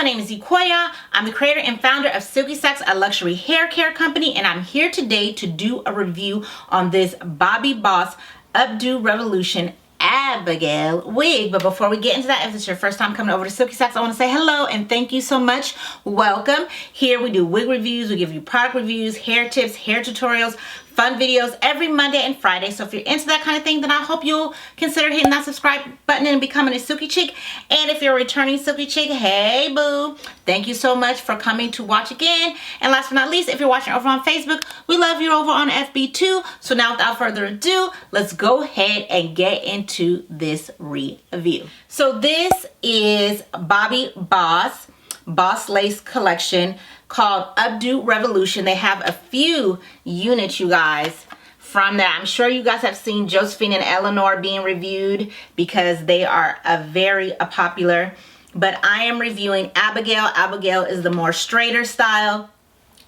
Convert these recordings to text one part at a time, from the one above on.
my name is Ikoya. I'm the creator and founder of Silky Sex, a luxury hair care company, and I'm here today to do a review on this Bobbi Boss Updo Revolution Abigail wig. But before we get into that, if it's your first time coming over to Silky Sex, I want to say hello and thank you so much. Welcome. Here we do wig reviews, we give you product reviews, hair tips, hair tutorials, fun videos every Monday and Friday. So if you're into that kind of thing, then I hope you'll consider hitting that subscribe button and becoming a Silky Chick. And if you're a returning Silky Chick, hey boo, thank you so much for coming to watch again. And last but not least, if you're watching over on Facebook, we love you over on FB too. So now without further ado, let's go ahead and get into this review. So this is Bobbi Boss Lace Collection called Updo Revolution. They have a few units, you guys, from that. I'm sure you guys have seen Josephine and Eleanor being reviewed because they are very popular. But I am reviewing Abigail. Abigail is the more straighter style.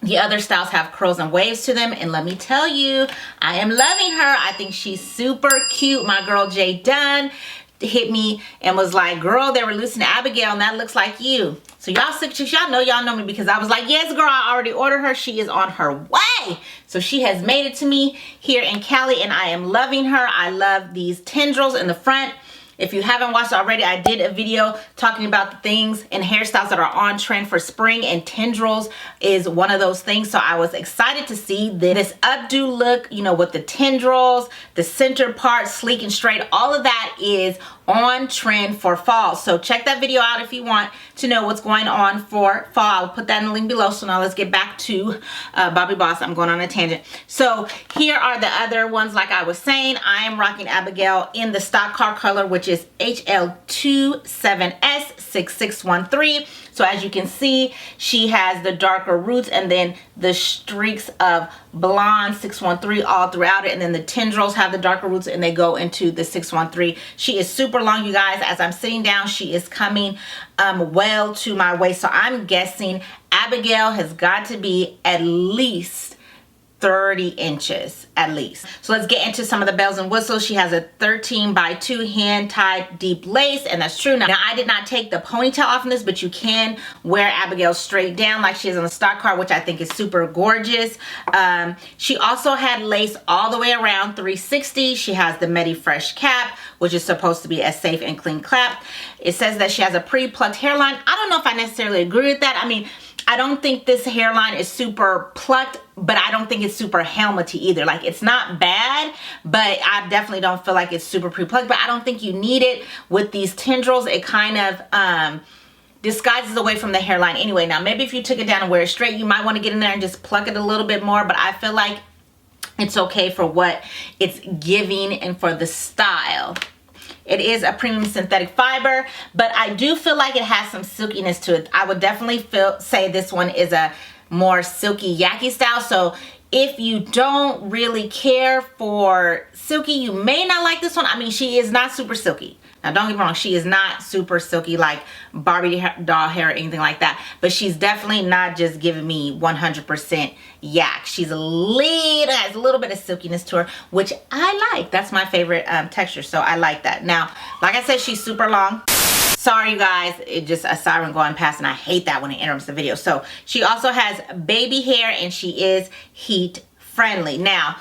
The other styles have curls and waves to them, and let me tell you, I am loving her. I think she's super cute. My girl Jay Dunn hit me and was like, girl, they were losing Abigail and that looks like you. So y'all Silky Chicks, y'all know me because I was like, yes girl, I already ordered her. She is on her way. So she has made it to me here in Cali and I am loving her. I love these tendrils in the front. If you haven't watched already, I did a video talking about the things and hairstyles that are on trend for spring, and tendrils is one of those things. So I was excited to see this updo look, you know, with the tendrils, the center part, sleek and straight. All of that is on trend for fall. So check that video out if you want to know what's going on for fall. I'll put that in the link below. So now let's get back to Bobbi Boss. I'm going on a tangent. So here are the other ones. Like I was saying, I am rocking Abigail in the stock car color, which is HL27S6613. So as you can see, she has the darker roots and then the streaks of blonde 613 all throughout it, and then the tendrils have the darker roots and they go into the 613. She is super long, you guys. As I'm sitting down, she is coming well to my waist. So I'm guessing Abigail has got to be at least 30 inches at least. So let's get into some of the bells and whistles. She has a 13x2 hand-tied deep lace, and that's true. Now I did not take the ponytail off in this, but you can wear Abigail straight down like she is on the stock car, which I think is super gorgeous. She also had lace all the way around 360. She has the medifresh cap, which is supposed to be a safe and clean cap. It says that she has a pre-plucked hairline. I don't know if I necessarily agree with that. I mean, I don't think this hairline is super plucked, but I don't think it's super helmety either. Like, it's not bad, but I definitely don't feel like it's super pre-plucked. But I don't think you need it with these tendrils. It kind of disguises away from the hairline anyway. Now, maybe if you took it down and wear it straight, you might want to get in there and just pluck it a little bit more. But I feel like it's okay for what it's giving and for the style. It is a premium synthetic fiber, but I do feel like it has some silkiness to it. I would definitely say this one is a more silky-yaki style. So if you don't really care for silky, you may not like this one. I mean, she is not super silky. Now, don't get me wrong, she is not super silky like Barbie doll hair or anything like that. But she's definitely not just giving me 100% yak. She's has a little bit of silkiness to her, which I like. That's my favorite texture, so I like that. Now, like I said, she's super long. Sorry, you guys, it's just a siren going past, and I hate that when it interrupts the video. So she also has baby hair, and she is heat friendly. Now,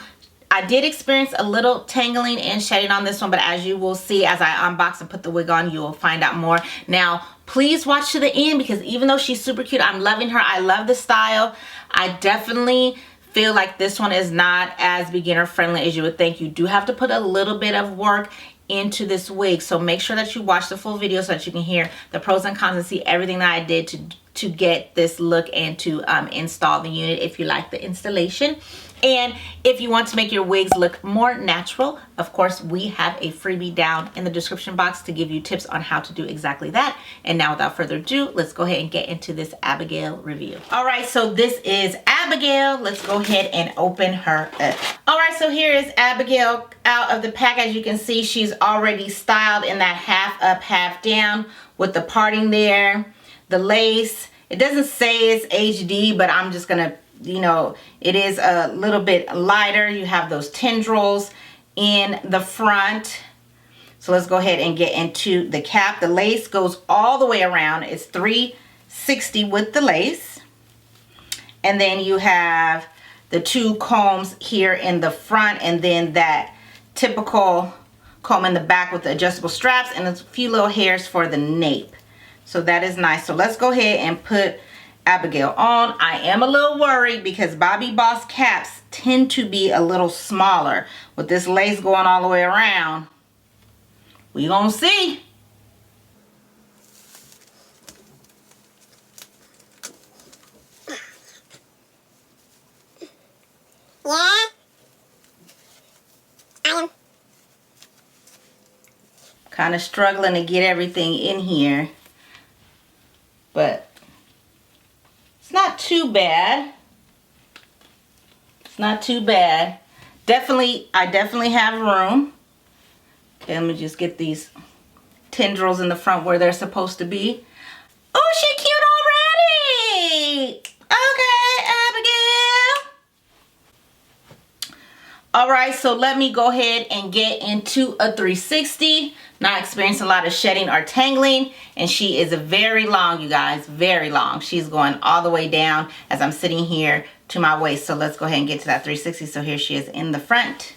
I did experience a little tangling and shedding on this one, but as you will see as I unbox and put the wig on, you will find out more. Now, please watch to the end because even though she's super cute, I'm loving her. I love the style. I definitely feel like this one is not as beginner friendly as you would think. You do have to put a little bit of work into this wig, so make sure that you watch the full video so that you can hear the pros and cons and see everything that I did to get this look and to install the unit if you like the installation. And if you want to make your wigs look more natural, of course, we have a freebie down in the description box to give you tips on how to do exactly that. And now without further ado, let's go ahead and get into this Abigail review. All right, so this is Abigail. Let's go ahead and open her up. All right, so here is Abigail out of the pack. As you can see, she's already styled in that half up, half down with the parting there. The lace, it doesn't say it's HD, but I'm just gonna, you know, it is a little bit lighter. You have those tendrils in the front. So let's go ahead and get into the cap. The lace goes all the way around. It's 3 360 with the lace. And then you have the 2 combs here in the front, and then that typical comb in the back with the adjustable straps, and a few little hairs for the nape. So that is nice. So let's go ahead and put Abigail on. I am a little worried because Bobbi Boss caps tend to be a little smaller. With this lace going all the way around, we gonna see. Yeah. Kind of struggling to get everything in here, but it's not too bad. It's not too bad. I definitely have room. Okay, let me just get these tendrils in the front where they're supposed to be. Oh, she cute already. Okay, Abigail. All right, so let me go ahead and get into a 360. Not experiencing a lot of shedding or tangling, and she is very long, you guys, very long. She's going all the way down as I'm sitting here to my waist. So let's go ahead and get to that 360. So here she is in the front.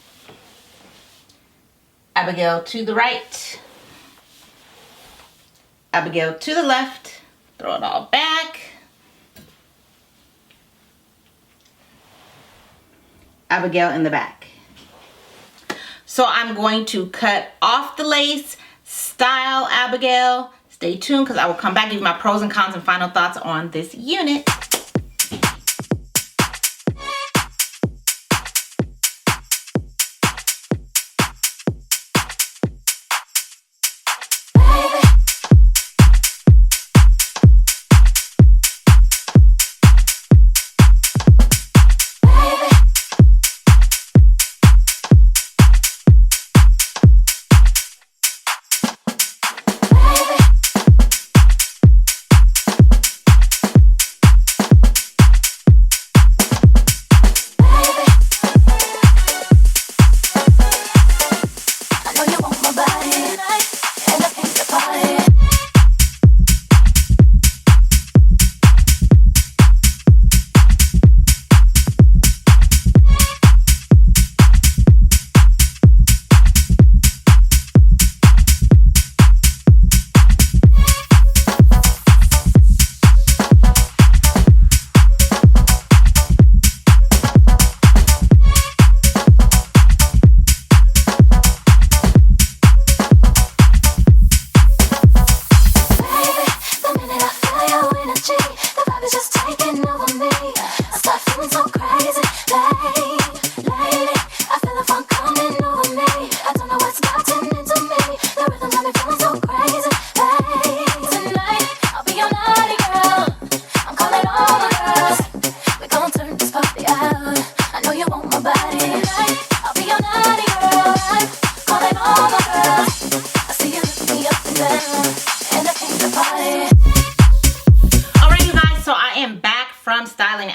Abigail to the right. Abigail to the left. Throw it all back. Abigail in the back. So I'm going to cut off the lace, style Abigail. Stay tuned because I will come back, give you my pros and cons and final thoughts on this unit.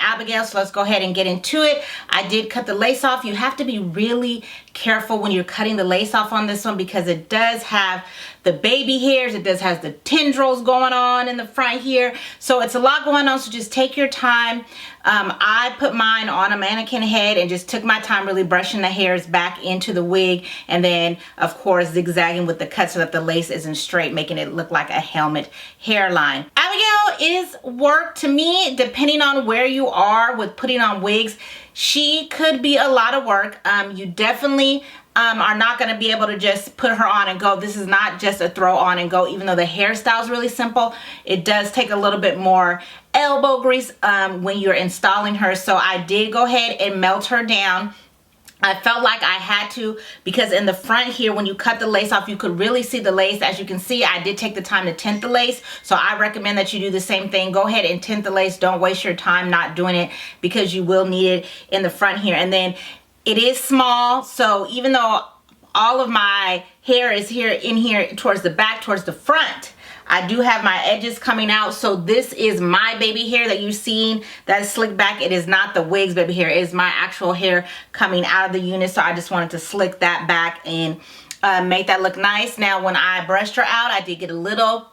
Abigail, so let's go ahead and get into it. I did cut the lace off. You have to be really careful when you're cutting the lace off on this one because it does have the baby hairs, it does have the tendrils going on in the front here, so it's a lot going on, so just take your time. I put mine on a mannequin head and just took my time really brushing the hairs back into the wig, and then of course zigzagging with the cut so that the lace isn't straight, making it look like a helmet hairline. Abigail is work to me, depending on where you are with putting on wigs. She could be a lot of work. You definitely are not going to be able to just put her on and go. This is not just a throw on and go, even though the hairstyle is really simple. It does take a little bit more elbow grease when you're installing her. So I did go ahead and melt her down. I felt like I had to because in the front here, when you cut the lace off, you could really see the lace. As you can see, I did take the time to tint the lace. So I recommend that you do the same thing. Go ahead and tint the lace. Don't waste your time not doing it because you will need it in the front here. And then it is small. So even though all of my hair is here in here towards the back, towards the front, I do have my edges coming out. So this is my baby hair that you've seen that is slicked back. It is not the wig's baby hair. It is my actual hair coming out of the unit. So I just wanted to slick that back and make that look nice. Now when I brushed her out, I did get a little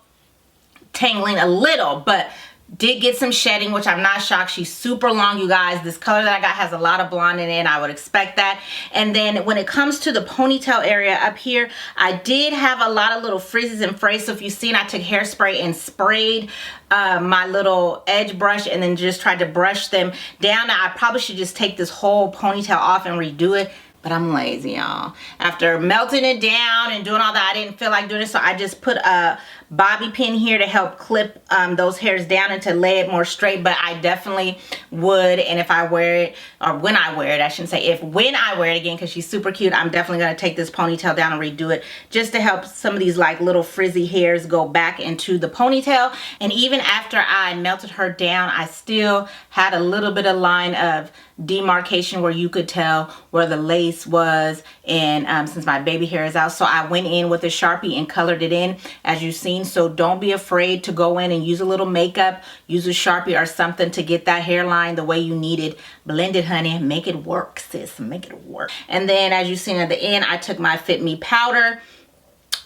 tangling, a little, but Did get some shedding, which I'm not shocked. She's super long, you guys. This color that I got has a lot of blonde in it. I would expect that. And then when it comes to the ponytail area up here, I did have a lot of little frizzes and frays. So if you've seen, I took hairspray and sprayed my little edge brush and then just tried to brush them down. Now, I probably should just take this whole ponytail off and redo it, but I'm lazy, y'all. After melting it down and doing all that, I didn't feel like doing it, so I just put a bobby pin here to help clip those hairs down and to lay it more straight. But I definitely would, and if I wear it, or when I wear it, I shouldn't say if, when I wear it again, because she's super cute, I'm definitely going to take this ponytail down and redo it just to help some of these like little frizzy hairs go back into the ponytail. And even after I melted her down, I still had a little bit of line of demarcation where you could tell where the lace was, and since my baby hair is out, so I went in with a Sharpie and colored it in, as you've seen. So don't be afraid to go in and use a little makeup, use a Sharpie or something to get that hairline the way you need it. Blend it, honey, make it work, sis, make it work. And then as you've seen at the end, I took my Fit Me powder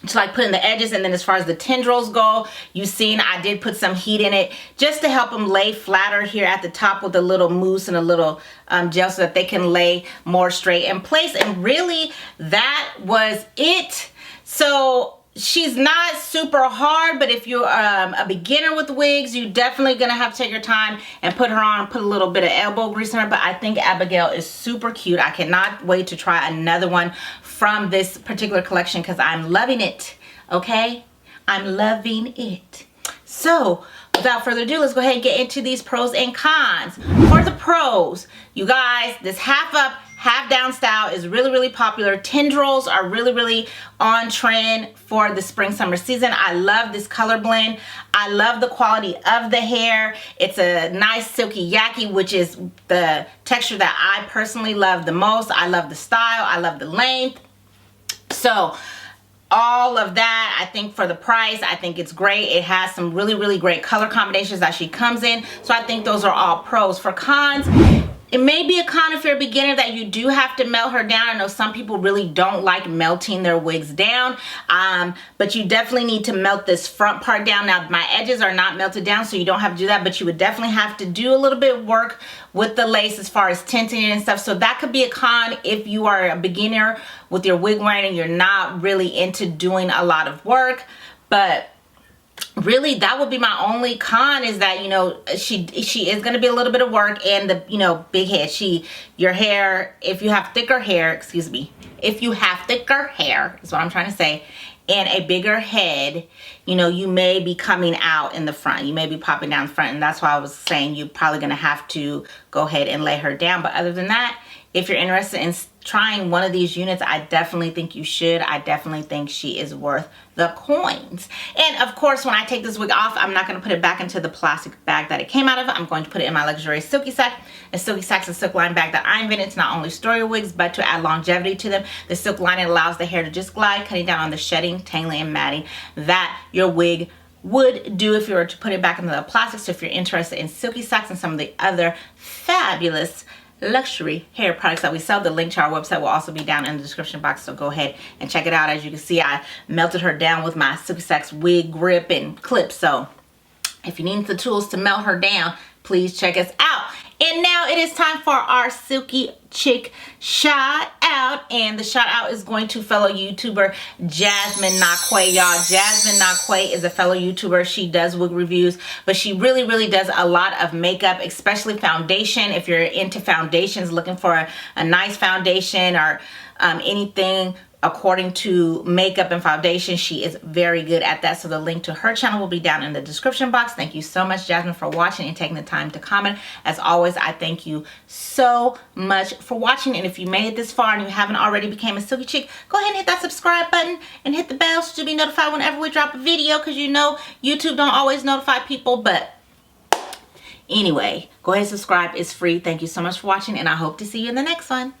to like put in the edges. And then as far as the tendrils go, you've seen I did put some heat in it just to help them lay flatter here at the top with a little mousse and a little gel so that they can lay more straight in place. And really that was it. So she's not super hard, but if you're a beginner with wigs, you're definitely gonna have to take your time and put her on, put a little bit of elbow grease on her. But I think Abigail is super cute. I cannot wait to try another one from this particular collection because I'm loving it, okay? I'm loving it. So without further ado, let's go ahead and get into these pros and cons. For the pros, you guys, this half up, half down style is really, really popular. Tendrils are really, really on trend for the spring summer season. I love this color blend. I love the quality of the hair. It's a nice silky yaki, which is the texture that I personally love the most. I love the style. I love the length. So all of that, I think for the price, I think it's great. It has some really, really great color combinations that she comes in. So I think those are all pros. For cons, it may be a con if you're a beginner that you do have to melt her down. I know some people really don't like melting their wigs down, but you definitely need to melt this front part down. Now, my edges are not melted down, so you don't have to do that, but you would definitely have to do a little bit of work with the lace as far as tinting and stuff. So that could be a con if you are a beginner with your wig wearing and you're not really into doing a lot of work. But really that would be my only con, is that, you know, she is going to be a little bit of work, and the, you know, big head. Your hair, if you have thicker hair, excuse me, if you have thicker hair is what I'm trying to say, and a bigger head, you know, you may be coming out in the front, you may be popping down the front, and that's why I was saying you're probably going to have to go ahead and lay her down. But other than that, if you're interested in trying one of these units, I definitely think you should. I definitely think she is worth the coins. And of course, when I take this wig off, I'm not going to put it back into the plastic bag that it came out of. I'm going to put it in my luxurious silky sack. A silky sack's a silk line bag that I invented to not only store your wigs, but to add longevity to them. The silk lining allows the hair to just glide, cutting down on the shedding, tangling, and matting that your wig would do if you were to put it back into the plastic. So if you're interested in silky sacks and some of the other fabulous luxury hair products that we sell, the link to our website will also be down in the description box, so go ahead and check it out. As you can see, I melted her down with my Silky Sacks wig grip and clip. So if you need the tools to melt her down, please check us out. And now it is time for our Silky Chick shout out, and the shout out is going to fellow YouTuber Jasmine Nakwe, y'all. Jasmine Nakwe is a fellow YouTuber. She does wig reviews, but she really, really does a lot of makeup, especially foundation. If you're into foundations, looking for a nice foundation or anything according to makeup and foundation, she is very good at that. So the link to her channel will be down in the description box. Thank you so much, Jasmine, for watching and taking the time to comment. As always, I thank you so much for watching. And if you made it this far and you haven't already became a Silky Chick, go ahead and hit that subscribe button and hit the bell so you'll be notified whenever we drop a video, because you know YouTube don't always notify people. But anyway, go ahead and subscribe. It's free. Thank you so much for watching, and I hope to see you in the next one.